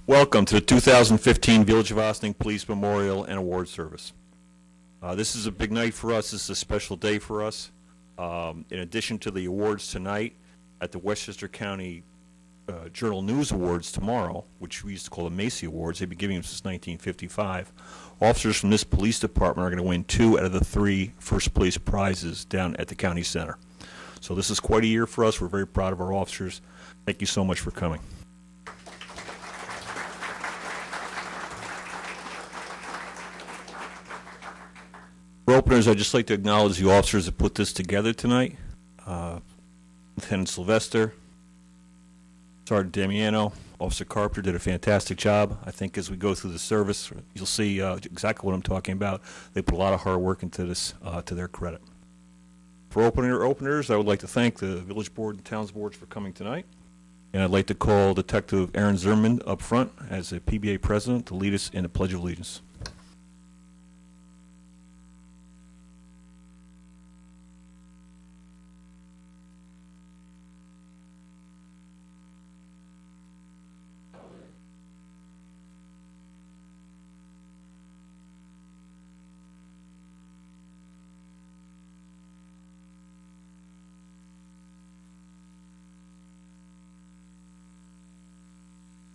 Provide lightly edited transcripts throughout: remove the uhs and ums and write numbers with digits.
Welcome to the 2015 Village of Ossining Police Memorial and Award Service. This is a big night for us. This is a special day for us. In addition to the awards tonight, at the Westchester County Journal News Awards tomorrow, which we used to call the Macy Awards, they've been giving them since 1955, officers from this police department are going to win 2 out of the 3 first place prizes down at the county center. So this is quite a year for us. We're very proud of our officers. Thank you so much for coming. For openers, I'd just like to acknowledge the officers that put this together tonight. Lieutenant Sylvester, Sergeant Damiano, Officer Carpenter did a fantastic job. I think as we go through the service, you'll see exactly what I'm talking about. They put a lot of hard work into this to their credit. For openers, I would like to thank the Village Board and Towns Boards for coming tonight. And I'd like to call Detective Aaron Zimmerman up front as the PBA President to lead us in the Pledge of Allegiance.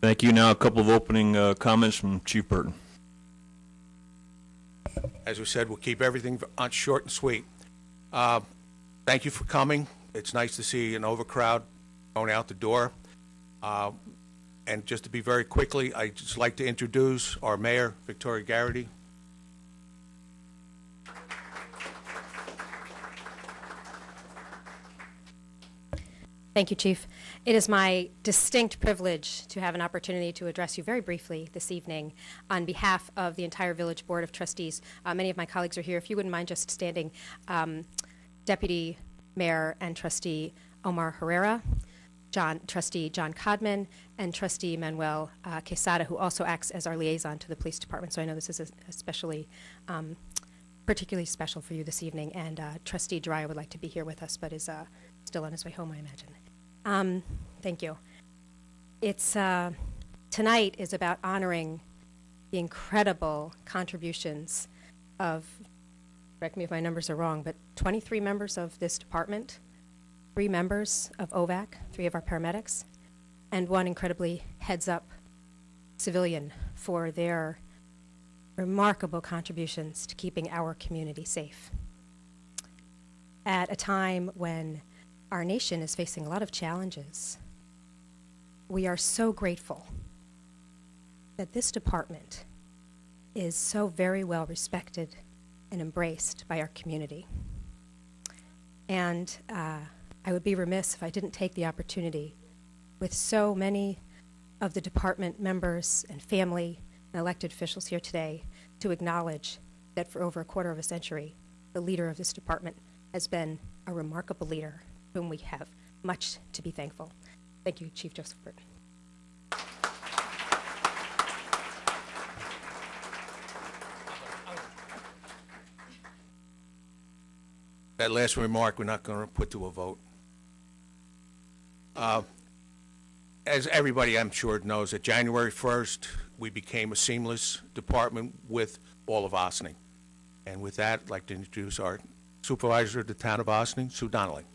Thank you. Now a couple of opening comments from Chief Burton. As we said, we'll keep everything on short and sweet. Thank you for coming. It's nice to see an overcrowd going out the door. And just to be very quickly, I'd just like to introduce our Mayor, Victoria Garrity. Thank you, Chief. It is my distinct privilege to have an opportunity to address you very briefly this evening on behalf of the entire Village Board of Trustees. Many of my colleagues are here. If you wouldn't mind just standing, Deputy Mayor and Trustee Omar Herrera, Trustee John Codman, and Trustee Manuel Quesada, who also acts as our liaison to the police department. So I know this is especially particularly special for you this evening. And Trustee Dry would like to be here with us, but is still on his way home, I imagine. Thank you. It's tonight is about honoring the incredible contributions of, correct me if my numbers are wrong, but 23 members of this department, 3 members of OVAC, 3 of our paramedics, and 1 incredibly heads-up civilian for their remarkable contributions to keeping our community safe. At a time when our nation is facing a lot of challenges, we are so grateful that this department is so very well respected and embraced by our community. And I would be remiss if I didn't take the opportunity, with so many of the department members and family and elected officials here today, to acknowledge that for over a quarter of a century, the leader of this department has been a remarkable leader whom we have much to be thankful. Thank you, Chief Joseph Burton. That last remark, we're not going to put to a vote. As everybody, I'm sure, knows, that January 1st, we became a seamless department with all of Ossining. And with that, I'd like to introduce our supervisor of the town of Ossining, Sue Donnelly.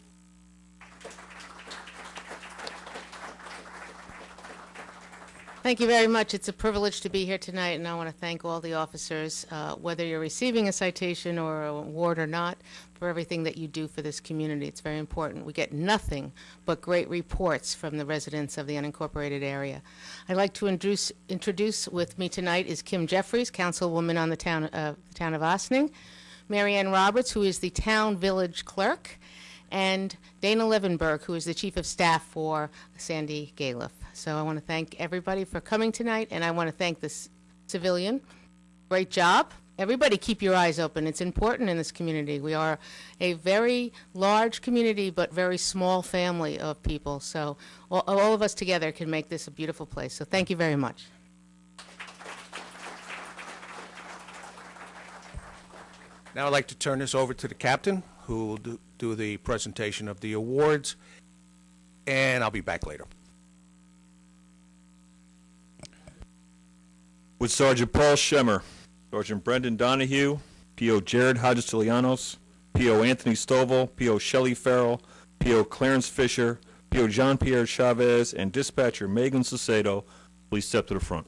Thank you very much. It's a privilege to be here tonight, and I want to thank all the officers, whether you're receiving a citation or an award or not, for everything that you do for this community. It's very important. We get nothing but great reports from the residents of the unincorporated area. I'd like to introduce with me tonight is Kim Jeffries, councilwoman on the town of Ossining, Marianne Roberts, who is the town village clerk, and Dana Levenberg, who is the chief of staff for Sandy Galiff. So I want to thank everybody for coming tonight, and I want to thank this civilian. Great job. Everybody keep your eyes open. It's important in this community. We are a very large community, but very small family of people. So all of us together can make this a beautiful place. So thank you very much. Now I'd like to turn this over to the captain, who will do the presentation of the awards, and I'll be back later. with Sergeant Paul Schemmer, Sergeant Brendan Donahue, P.O. Jared Hadjistilianos, P.O. Anthony Stovall, P.O. Shelley Farrell, P.O. Clarence Fisher, P.O. John Pierre Chavez, and Dispatcher Megan Sacedo. Please step to the front.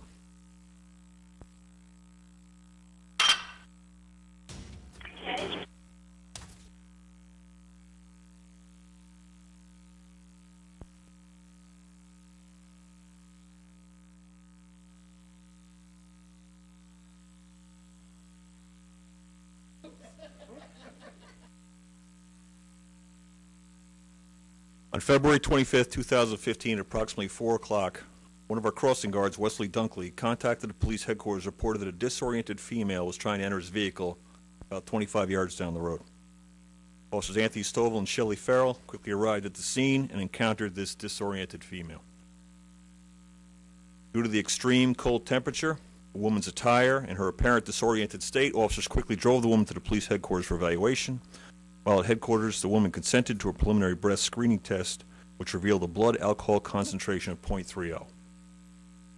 On February 25th, 2015, at approximately 4 o'clock, one of our crossing guards, Wesley Dunkley, contacted the police headquarters, reported that a disoriented female was trying to enter his vehicle about 25 yards down the road. Officers Anthony Stovall and Shelley Farrell quickly arrived at the scene and encountered this disoriented female. Due to the extreme cold temperature, the woman's attire, and her apparent disoriented state, officers quickly drove the woman to the police headquarters for evaluation. While at headquarters, the woman consented to a preliminary breath screening test, which revealed a blood alcohol concentration of .30.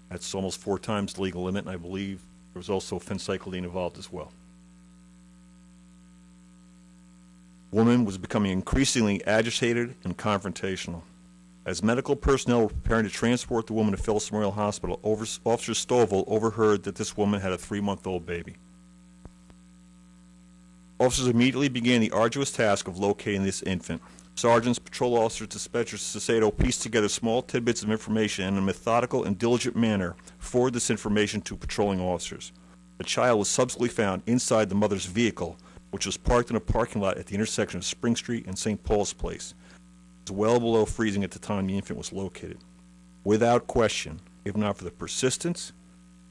That's almost 4 times the legal limit, and I believe there was also phencyclidine involved as well. The woman was becoming increasingly agitated and confrontational. As medical personnel were preparing to transport the woman to Phyllis Memorial Hospital, Officer Stovall overheard that this woman had a 3-month-old baby. Officers immediately began the arduous task of locating this infant. Sergeants, patrol officers, dispatchers, Sacedo pieced together small tidbits of information and in a methodical and diligent manner forwarded this information to patrolling officers. The child was subsequently found inside the mother's vehicle, which was parked in a parking lot at the intersection of Spring Street and St. Paul's Place. It was well below freezing at the time the infant was located. Without question, if not for the persistence,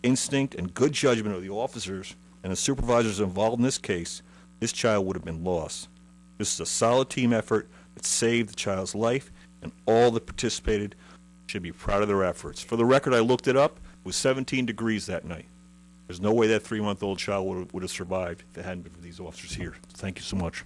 instinct, and good judgment of the officers and the supervisors involved in this case, this child would have been lost. This is a solid team effort that saved the child's life, and all that participated should be proud of their efforts. For the record, I looked it up. It was 17 degrees that night. There's no way that 3-month-old child would have survived if it hadn't been for these officers here. Thank you so much.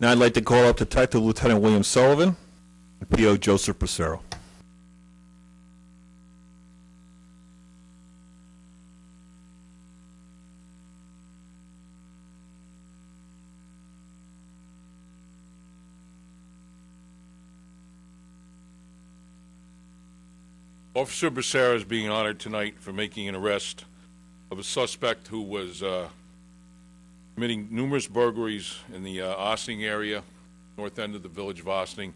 Now I'd like to call up Detective Lieutenant William Sullivan and P.O. Joseph Bracero. Officer Bracero is being honored tonight for making an arrest of a suspect who was committing numerous burglaries in the Ossining area, north end of the village of Ossining.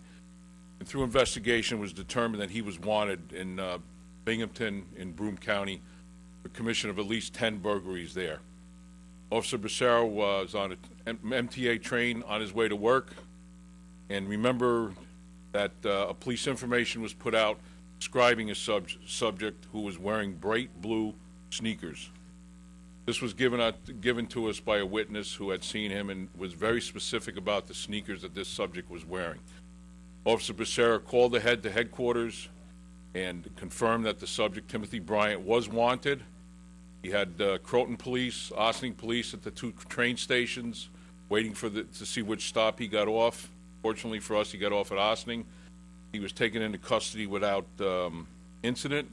And through investigation, it was determined that he was wanted in Binghamton in Broome County for commission of at least 10 burglaries there. Officer Bracero was on an MTA train on his way to work, and remember that a police information was put out describing a subject who was wearing bright blue sneakers. This was given to us by a witness who had seen him and was very specific about the sneakers that this subject was wearing. Officer Bracero called ahead to headquarters and confirmed that the subject, Timothy Bryant, was wanted. He had Croton police, Ossining police at the 2 train stations waiting for to see which stop he got off. Fortunately for us, he got off at Ossining. He was taken into custody without incident.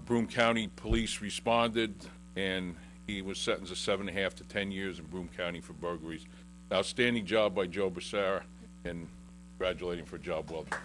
Broome County police responded, and He was sentenced to 7.5 to 10 years in Broome County for burglaries. Outstanding job by Joe Becerra, and congratulating for a job well done.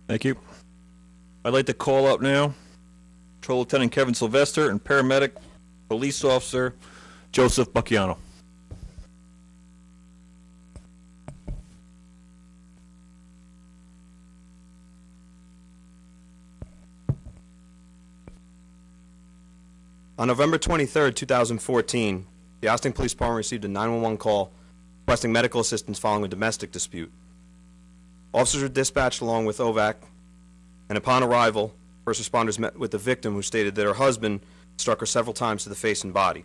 Thank you. I'd like to call up now Patrol Lieutenant Kevin Sylvester and Paramedic Police Officer Joseph Bacchiano. On November 23, 2014, the Ossining Police Department received a 911 call requesting medical assistance following a domestic dispute. Officers were dispatched along with OVAC, and upon arrival, first responders met with the victim, who stated that her husband struck her several times to the face and body.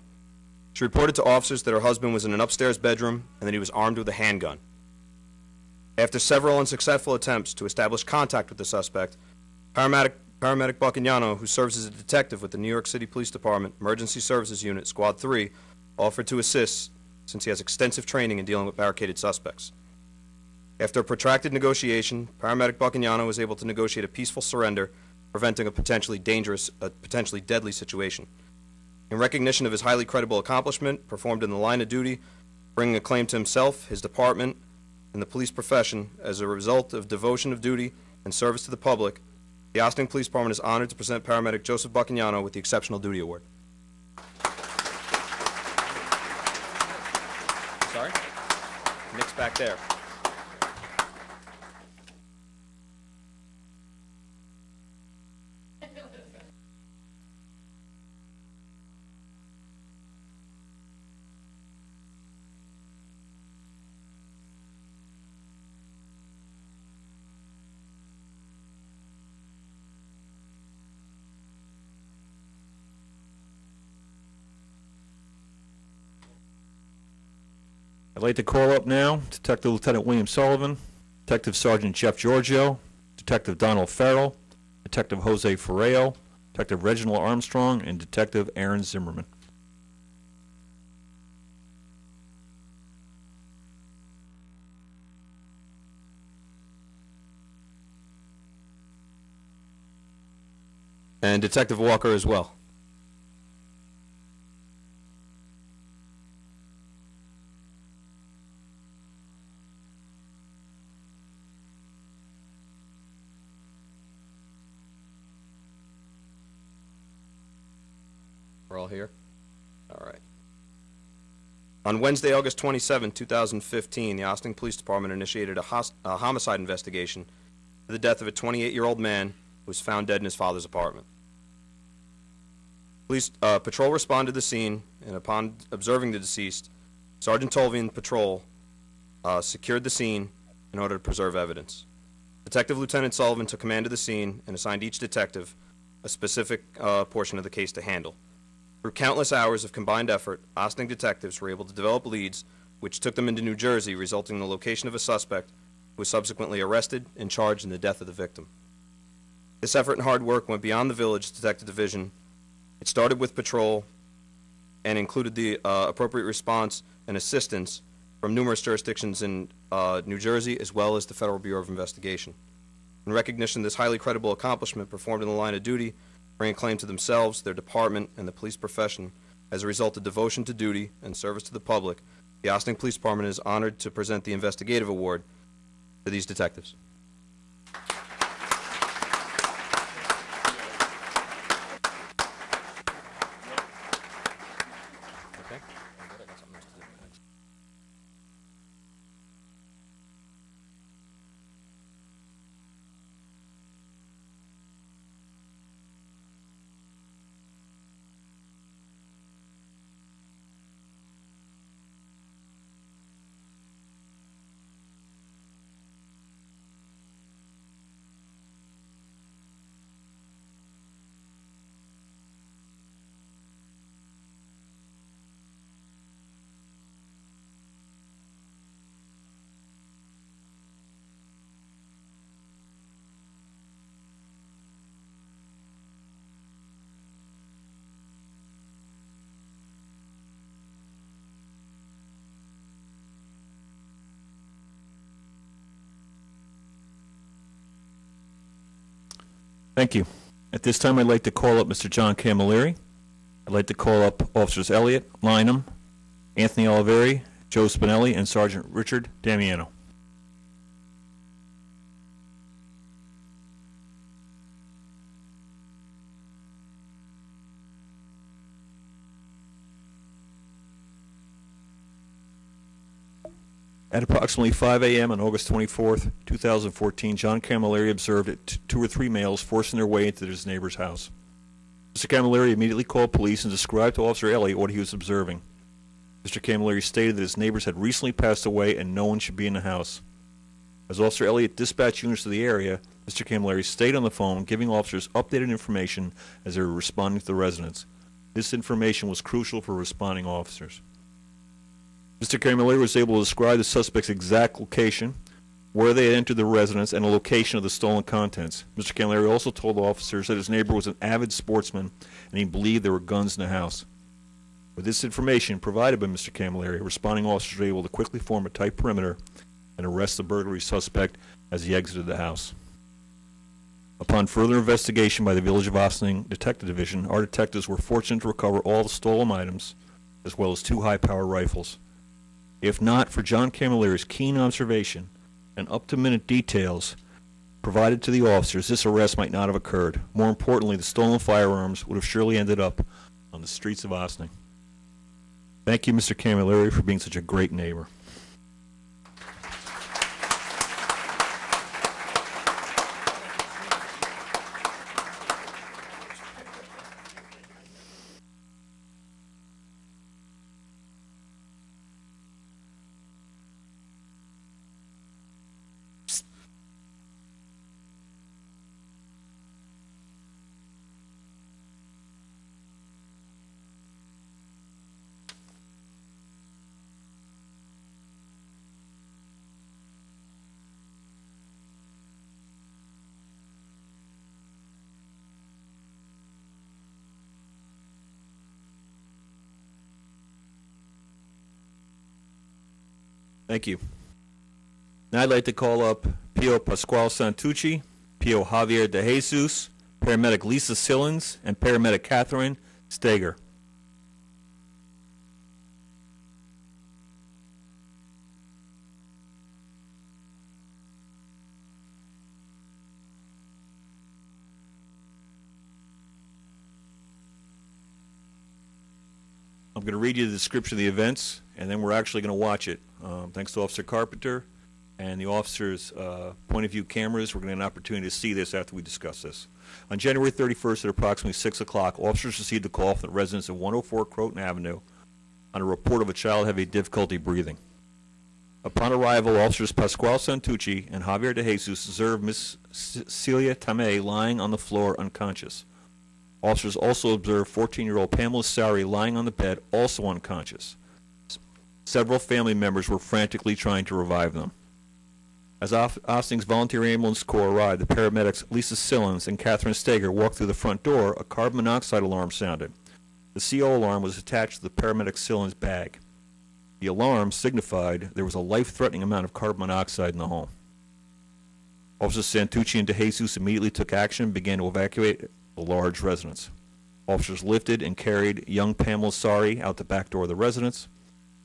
She reported to officers that her husband was in an upstairs bedroom and that he was armed with a handgun. After several unsuccessful attempts to establish contact with the suspect, Paramedic Bacchiano, who serves as a detective with the New York City Police Department Emergency Services Unit, Squad 3, offered to assist since he has extensive training in dealing with barricaded suspects. After a protracted negotiation, Paramedic Bacchiano was able to negotiate a peaceful surrender, preventing a potentially deadly situation. In recognition of his highly credible accomplishment performed in the line of duty, bringing acclaim to himself, his department, and the police profession as a result of devotion of duty and service to the public, the Ossining Police Department is honored to present Paramedic Joseph Bacchiano with the Exceptional Duty Award. Sorry? Nick's back there. I'd like to call up now Detective Lieutenant William Sullivan, Detective Sergeant Jeff Giorgio, Detective Donald Farrell, Detective Jose Ferreo, Detective Reginald Armstrong, and Detective Aaron Zimmerman. And Detective Walker as well. We're all here? All right. On Wednesday, August 27, 2015, the Ossining Police Department initiated a homicide investigation for the death of a 28-year-old man who was found dead in his father's apartment. Police patrol responded to the scene, and upon observing the deceased, Sergeant Tolvey and patrol secured the scene in order to preserve evidence. Detective Lieutenant Sullivan took command of the scene and assigned each detective a specific portion of the case to handle. Through countless hours of combined effort, Ossining detectives were able to develop leads which took them into New Jersey, resulting in the location of a suspect who was subsequently arrested and charged in the death of the victim. This effort and hard work went beyond the Village Detective Division. It started with patrol and included the appropriate response and assistance from numerous jurisdictions in New Jersey, as well as the Federal Bureau of Investigation. In recognition of this highly credible accomplishment performed in the line of duty, bringing claim to themselves, their department, and the police profession as a result of devotion to duty and service to the public, the Ossining Police Department is honored to present the Investigative Award to these detectives. Thank you. At this time, I'd like to call up Mr. John Camilleri. I'd like to call up Officers Elliott, Lynham, Anthony Oliveri, Joe Spinelli, and Sergeant Richard Damiano. At approximately 5 a.m. on August 24th, 2014, John Camilleri observed two or three males forcing their way into his neighbor's house. Mr. Camilleri immediately called police and described to Officer Elliott what he was observing. Mr. Camilleri stated that his neighbors had recently passed away and no one should be in the house. As Officer Elliott dispatched units to the area, Mr. Camilleri stayed on the phone, giving officers updated information as they were responding to the residents. This information was crucial for responding officers. Mr. Camilleri was able to describe the suspect's exact location, where they had entered the residence, and the location of the stolen contents. Mr. Camilleri also told officers that his neighbor was an avid sportsman and he believed there were guns in the house. With this information provided by Mr. Camilleri, responding officers were able to quickly form a tight perimeter and arrest the burglary suspect as he exited the house. Upon further investigation by the Village of Ossining Detective Division, our detectives were fortunate to recover all the stolen items, as well as 2 high-power rifles. If not for John Camilleri's keen observation and up-to-minute details provided to the officers, this arrest might not have occurred. More importantly, the stolen firearms would have surely ended up on the streets of Ossining. Thank you, Mr. Camilleri, for being such a great neighbor. Thank you. Now I'd like to call up P.O. Pascual Santucci, P.O. Javier De Jesus, Paramedic Lisa Sillins, and Paramedic Catherine Steger. I'm going to read you the description of the events, and then we're actually going to watch it. Thanks to Officer Carpenter and the officer's point of view cameras, we're going to have an opportunity to see this after we discuss this. On January 31st at approximately 6 o'clock, officers received a call from the residents of 104 Croton Avenue on a report of a child having difficulty breathing. Upon arrival, officers Pascual Santucci and Javier De Jesus observed Miss Celia Tamay lying on the floor unconscious. Officers also observed 14-year-old Pamela Sari lying on the bed, also unconscious. Several family members were frantically trying to revive them. As Ossining's Volunteer Ambulance Corps arrived, the paramedics Lisa Sillins and Catherine Steger walked through the front door. A carbon monoxide alarm sounded. The CO alarm was attached to the paramedic Sillins' bag. The alarm signified there was a life-threatening amount of carbon monoxide in the home. Officers Santucci and De Jesus immediately took action and began to evacuate the large residence. Officers lifted and carried young Pamela Sari out the back door of the residence.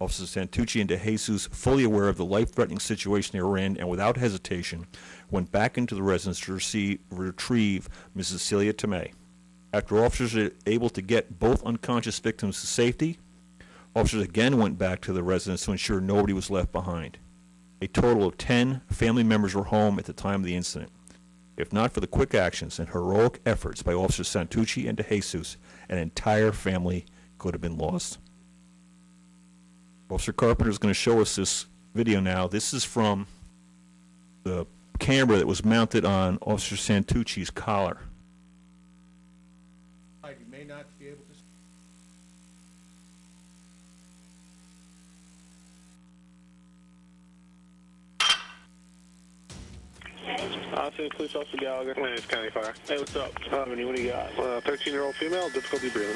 Officers Santucci and De Jesus, fully aware of the life-threatening situation they were in and without hesitation, went back into the residence to retrieve Mrs. Celia Tamay. After officers were able to get both unconscious victims to safety, officers again went back to the residence to ensure nobody was left behind. A total of 10 family members were home at the time of the incident. If not for the quick actions and heroic efforts by Officers Santucci and De Jesus, an entire family could have been lost. Officer Carpenter is going to show us this video now. This is from the camera that was mounted on Officer Santucci's collar. You may not be able to. Ossining Police Officer Gallagher. My name is County Fire. Hey, what's up? What do you got? 13-year-old female, difficulty breathing.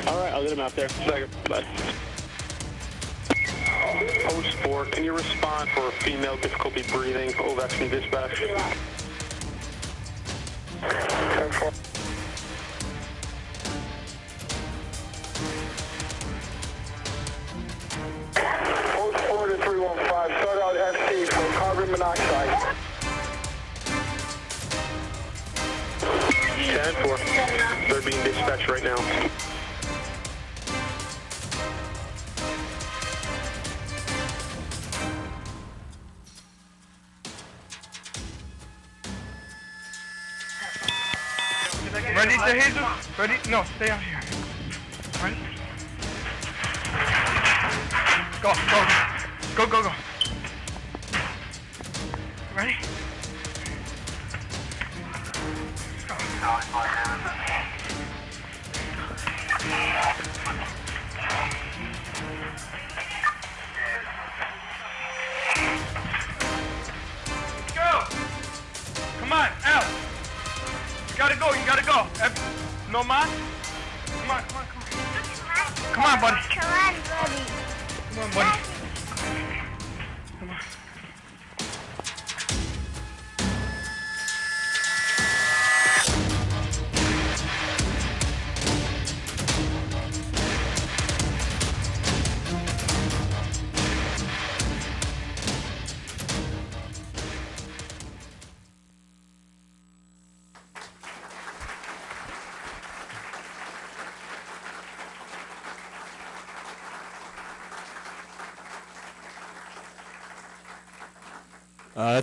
All right, I'll get him out there. Second. Bye. Post 4, can you respond for a female difficulty breathing? OVAX from dispatch. 10-4. Post forward to 315. Start out ST for carbon monoxide. 10-4. They're being dispatched right now. Ready to Jesus? Ready? No, stay out here. Ready? Go, go, go, go, go. Ready? Let's go. Come on, out. You gotta go, you gotta go. No, ma? Come on, come on, come on. Come on, buddy. Come on, buddy. Come on, buddy. Come on.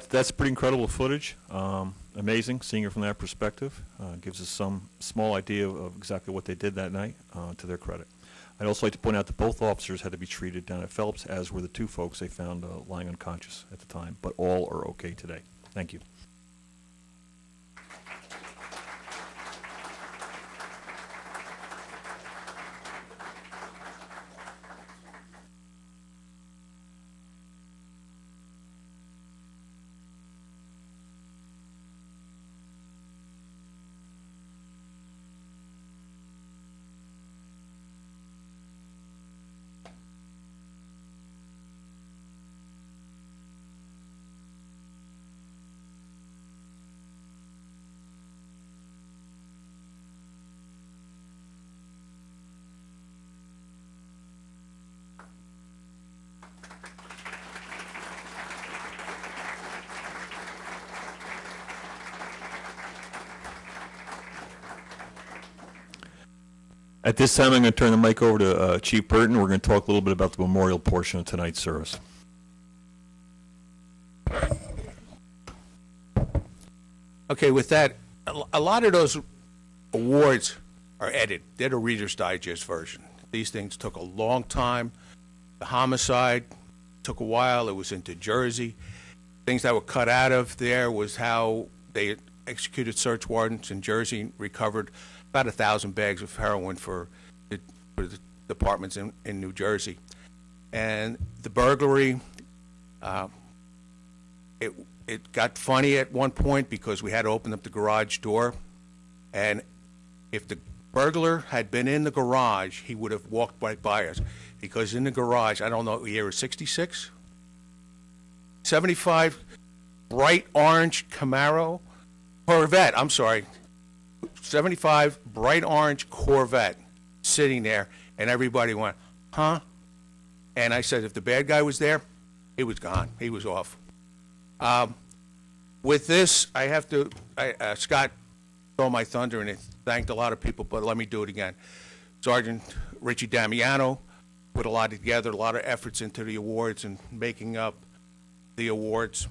That's pretty incredible footage. Amazing seeing it from that perspective. Gives us some small idea of exactly what they did that night, to their credit. I'd also like to point out that both officers had to be treated down at Phelps, as were the two folks they found lying unconscious at the time, but all are okay today. Thank you. At this time, I'm going to turn the mic over to Chief Burton. We're going to talk a little bit about the memorial portion of tonight's service. Okay, with that, a lot of those awards are edited. They're the Reader's Digest version. These things took a long time. The Homicide took a while. It was into Jersey. Things that were cut out of there was how they executed search warrants in Jersey and recovered about 1,000 bags of heroin for the departments in New Jersey. And the burglary, it got funny at one point because we had to open up the garage door. And if the burglar had been in the garage, he would have walked right by us. Because in the garage, I don't know, the year was 66? 75 bright orange Corvette, I'm sorry. 75 bright orange Corvette sitting there, and everybody went, huh? And I said, if the bad guy was there, he was gone. He was off. With this, I have to, Scott stole my thunder and it thanked a lot of people, but let me do it again. Sergeant Richie Damiano put a lot together, a lot of efforts into the awards and making up the awards.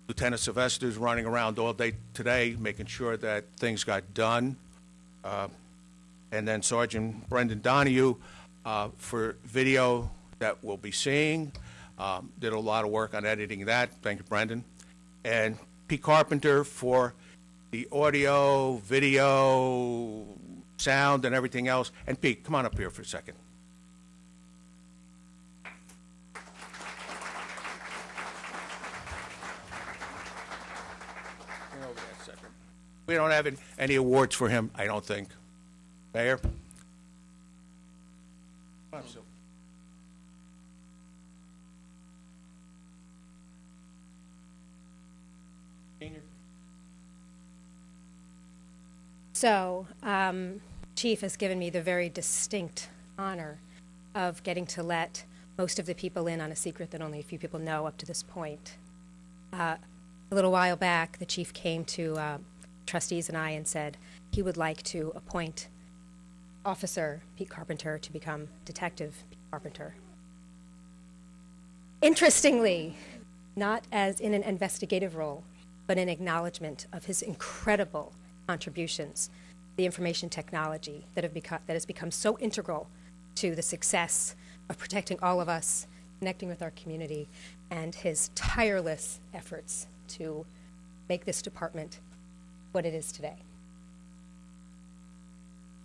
Lieutenant Sylvester's running around all day today, making sure that things got done. And then Sergeant Brendan Donahue for video that we'll be seeing. Did a lot of work on editing that. Thank you, Brendan. And Pete Carpenter for the audio, video, sound, and everything else. And Pete, come on up here for a second. We don't have any awards for him, I don't think. Mayor? Come on, Sil. Senior? So, Chief has given me the very distinct honor of getting to let most of the people in on a secret that only a few people know up to this point. A little while back, the Chief came to trustees and I and said he would like to appoint Officer Pete Carpenter to become Detective Pete Carpenter. Interestingly, not as in an investigative role, but in acknowledgement of his incredible contributions, the information technology that has become so integral to the success of protecting all of us, connecting with our community, and his tireless efforts to make this department what it is today.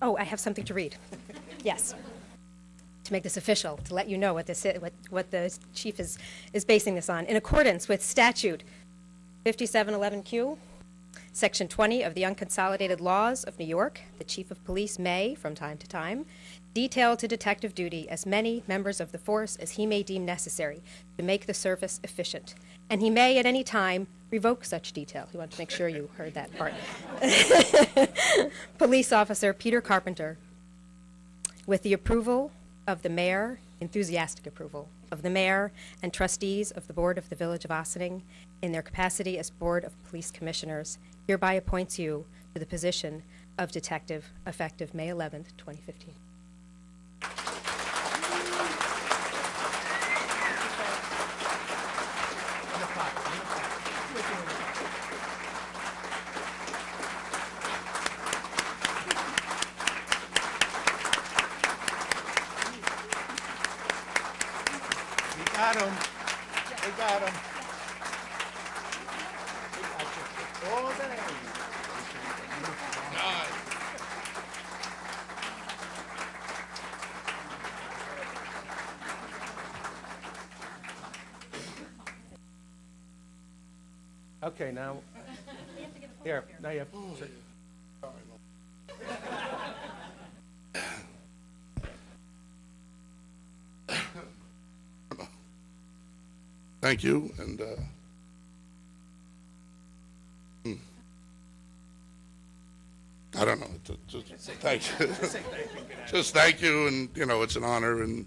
Oh, I have something to read. Yes. To make this official, to let you know what this is, what the Chief is basing this on. In accordance with Statute 5711Q, Section 20 of the Unconsolidated Laws of New York, the Chief of Police may, from time to time, detail to detective duty as many members of the force as he may deem necessary to make the service efficient. And he may at any time revoke such detail. We want to make sure you heard that part. Police Officer Peter Carpenter, with the approval of the mayor, enthusiastic approval of the mayor and trustees of the Board of the Village of Ossining in their capacity as Board of Police Commissioners, hereby appoints you to the position of detective effective May 11th, 2015. Got him. They got him. All day. Okay, now. Here, now you have. Thank you, and I don't know. Just thank you. Just thank you, and you know it's an honor and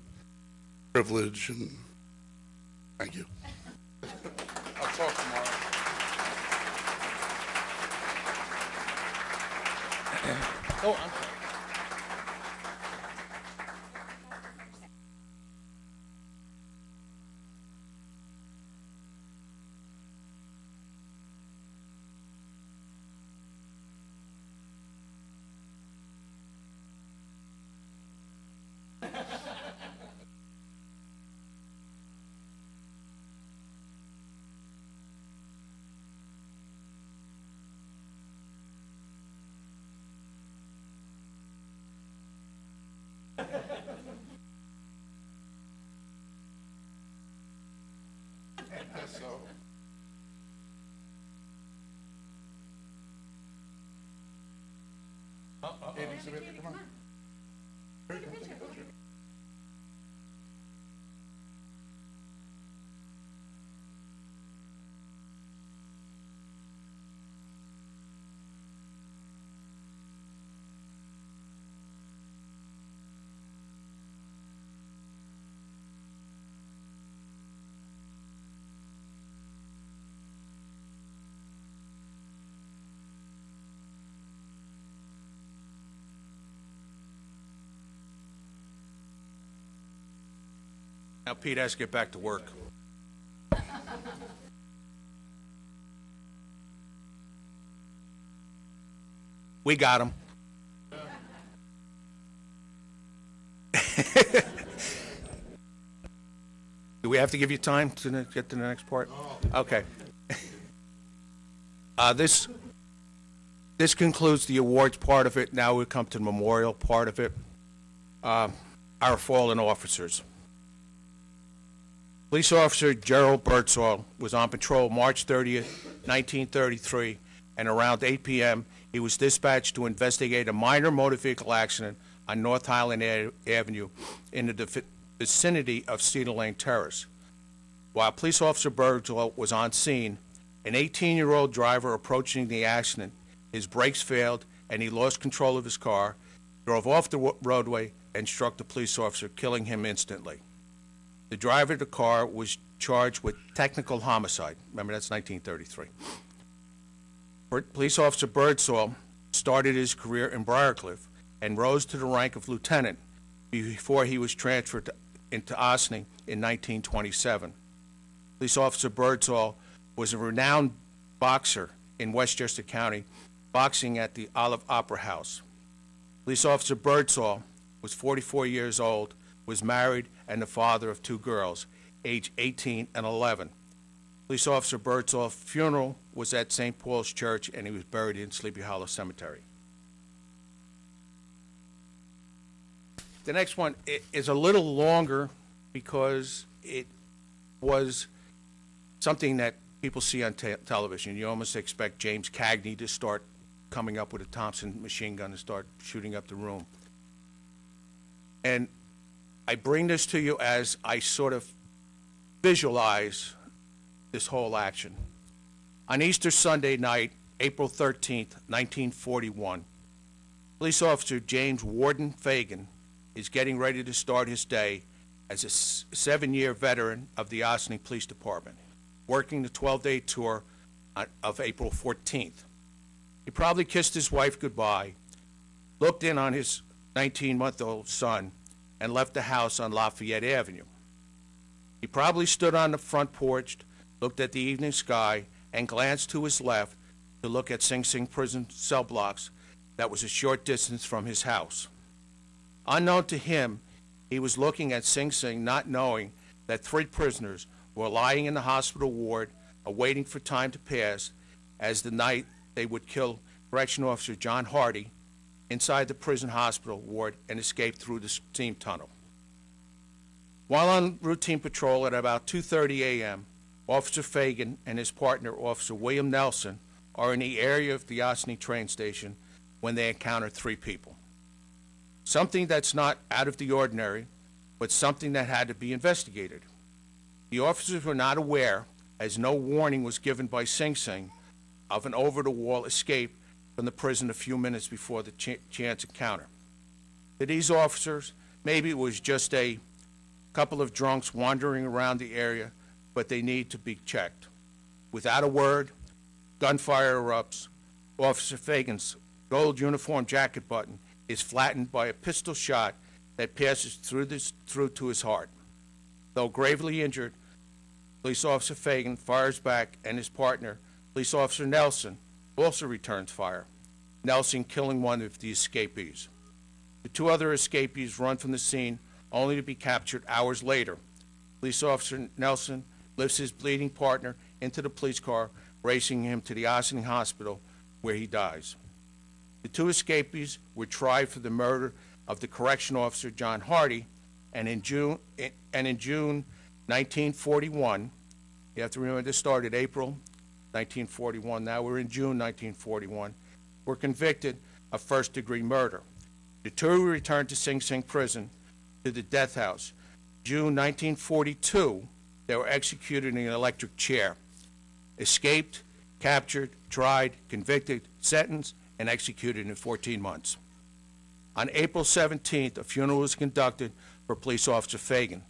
privilege, and thank you. I'll talk tomorrow. Oh, I'm sorry. So, hey, Elizabeth, come on. Here, come take a picture. Now Pete has to get back to work. We got him. Do we have to give you time to get to the next part? Okay. This concludes the awards part of it. Now we come to the memorial part of it. Our fallen officers. Police Officer Gerald Birdsall was on patrol March 30th, 1933, and around 8 p.m., he was dispatched to investigate a minor motor vehicle accident on North Highland Avenue in the vicinity of Cedar Lane Terrace. While Police Officer Birdsall was on scene, an 18-year-old driver approaching the accident, his brakes failed, and he lost control of his car, drove off the roadway, and struck the police officer, killing him instantly. The driver of the car was charged with technical homicide. Remember, that's 1933. Police Officer Birdsall started his career in Briarcliff and rose to the rank of lieutenant before he was transferred into Ossining in 1927. Police Officer Birdsall was a renowned boxer in Westchester County, boxing at the Olive Opera House. Police Officer Birdsall was 44 years old, was married, and the father of 2 girls, age 18 and 11. Police Officer Birdsall's funeral was at St. Paul's Church, and he was buried in Sleepy Hollow Cemetery. The next one is a little longer because it was something that people see on television. You almost expect James Cagney to start coming up with a Thompson machine gun and start shooting up the room. And I bring this to you as I sort of visualize this whole action. On Easter Sunday night, April 13th, 1941, police officer James Warden Fagan is getting ready to start his day as a 7-year veteran of the Ossining Police Department, working the 12-day tour of April 14th. He probably kissed his wife goodbye, looked in on his 19-month-old son, and left the house on Lafayette Avenue. He probably stood on the front porch, looked at the evening sky, and glanced to his left to look at Sing Sing prison cell blocks that was a short distance from his house. Unknown to him, he was looking at Sing Sing, not knowing that 3 prisoners were lying in the hospital ward, awaiting for time to pass as the night they would kill Correctional Officer John Hardy inside the prison hospital ward and escape through the steam tunnel. While on routine patrol at about 2:30 a.m., Officer Fagan and his partner, Officer William Nelson, are in the area of the Ossining train station when they encounter 3 people. Something that's not out of the ordinary, but something that had to be investigated. The officers were not aware, as no warning was given by Sing Sing, of an over-the-wall escape from the prison a few minutes before the chance encounter. To these officers, maybe it was just a couple of drunks wandering around the area, but they need to be checked. Without a word, gunfire erupts. Officer Fagan's gold uniform jacket button is flattened by a pistol shot that passes through to his heart. Though gravely injured, Police Officer Fagan fires back, and his partner, Police Officer Nelson, also returns fire, Nelson killing one of the escapees. The 2 other escapees run from the scene, only to be captured hours later. Police Officer Nelson lifts his bleeding partner into the police car, racing him to the Ossining Hospital, where he dies. The 2 escapees were tried for the murder of the correctional officer John Hardy, and in June 1941, you have to remember this started April 1941, now we're in June 1941, were convicted of first-degree murder. The 2 returned to Sing Sing prison to the death house. June 1942, they were executed in an electric chair. Escaped, captured, tried, convicted, sentenced, and executed in 14 months. On April 17th, a funeral was conducted for Police Officer Fagan.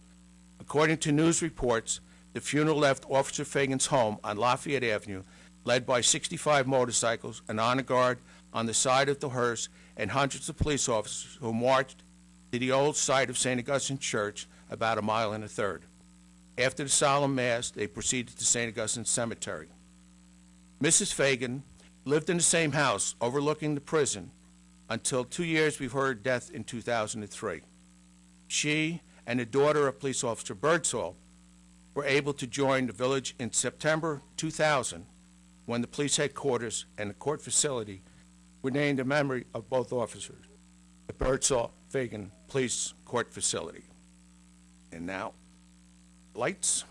According to news reports, the funeral left Officer Fagan's home on Lafayette Avenue, led by 65 motorcycles, an honor guard on the side of the hearse, and hundreds of police officers who marched to the old site of St. Augustine Church, about 1.33 miles. After the solemn mass, they proceeded to St. Augustine Cemetery. Mrs. Fagan lived in the same house overlooking the prison until 2 years before her death in 2003. She and the daughter of Police Officer Birdsall were able to join the village in September 2000 when the police headquarters and the court facility were named in memory of both officers, the Birdsall-Fagan Police Court Facility. And now, lights.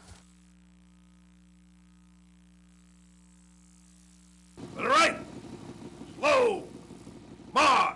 To the right. Slow. March.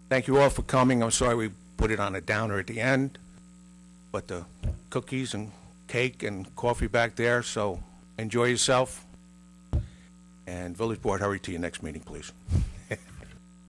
Thank you all for coming. I'm sorry we put it on a downer at the end, but the cookies and cake and coffee back there, so enjoy yourself. And Village Board, hurry to your next meeting, please.